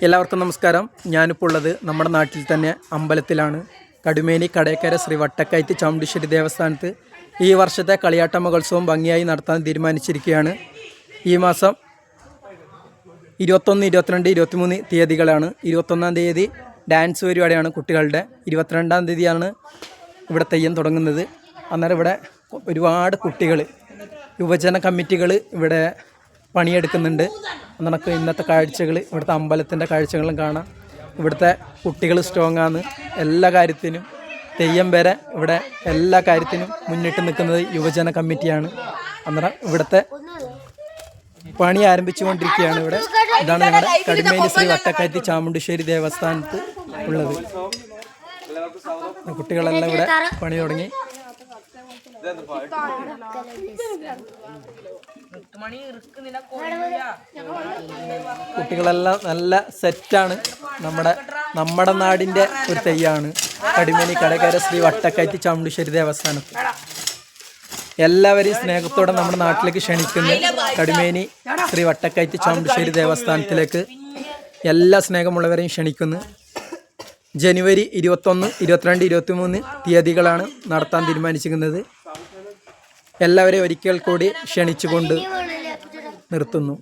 എല്ലാവർക്കും നമസ്കാരം. ഞാനിപ്പോൾ ഉള്ളത് നമ്മുടെ നാട്ടിൽ തന്നെ അമ്പലത്തിലാണ്. കടുമേനി കടേക്കര ശ്രീ വട്ടക്കയത്ത് ചാമുണ്ടേശ്വരി ദേവസ്ഥാനത്ത് ഈ വർഷത്തെ കളിയാട്ട മഹോത്സവം ഭംഗിയായി നടത്താൻ തീരുമാനിച്ചിരിക്കുകയാണ്. ഈ മാസം 21, 22, 23 തീയതികളാണ്. 21-ാം തീയതി ഡാൻസ് പരിപാടിയാണ് കുട്ടികളുടെ. 22-ാം തീയതിയാണ് ഇവിടെ തെയ്യം തുടങ്ങുന്നത്. അന്നേരം ഇവിടെ ഒരുപാട് കുട്ടികൾ, യുവജന കമ്മിറ്റികൾ ഇവിടെ പണിയെടുക്കുന്നുണ്ട്. നമുക്ക് ഇന്നത്തെ കാഴ്ചകൾ, ഇവിടുത്തെ അമ്പലത്തിൻ്റെ കാഴ്ചകളും കാണാം. ഇവിടുത്തെ കുട്ടികൾ സ്ട്രോങ് ആണ്. എല്ലാ കാര്യത്തിനും, തെയ്യം വരെ ഇവിടെ എല്ലാ കാര്യത്തിനും മുന്നിട്ട് നിൽക്കുന്നത് യുവജന കമ്മിറ്റിയാണ്. അന്നേരം ഇവിടുത്തെ പണി ആരംഭിച്ചുകൊണ്ടിരിക്കുകയാണ്. ഇവിടെ ഇതാണ് ഞങ്ങളുടെ കടുമേനി ശ്രീ വട്ടക്കയത്ത് ചാമുണ്ടേശ്വരി ദേവസ്ഥാനത്ത് ഉള്ളത്. കുട്ടികളെല്ലാം ഇവിടെ പണി തുടങ്ങി. കുട്ടികളെല്ലാം നല്ല സെറ്റാണ്. നമ്മുടെ നാടിൻ്റെ ഒരു തെയ്യാണ് കടുമേനി കടേക്കര ശ്രീ വട്ടക്കയത്ത് ചാമുണ്ടേശ്വരി ദേവസ്ഥാനത്ത്. എല്ലാവരെയും സ്നേഹത്തോടെ നമ്മുടെ നാട്ടിലേക്ക് ക്ഷണിക്കുന്നു. കടുമേനി ശ്രീ വട്ടക്കയത്ത് ചാമുണ്ടേശ്വരി ദേവസ്ഥാനത്തിലേക്ക് എല്ലാ സ്നേഹമുള്ളവരെയും ക്ഷണിക്കുന്നു. ജനുവരി 21, 22, 23 തീയതികളാണ് നടത്താൻ തീരുമാനിച്ചിരിക്കുന്നത്. എല്ലാവരെയും ഒരിക്കൽ കൂടി ക്ഷണിച്ചുകൊണ്ട് നിർത്തുന്നു.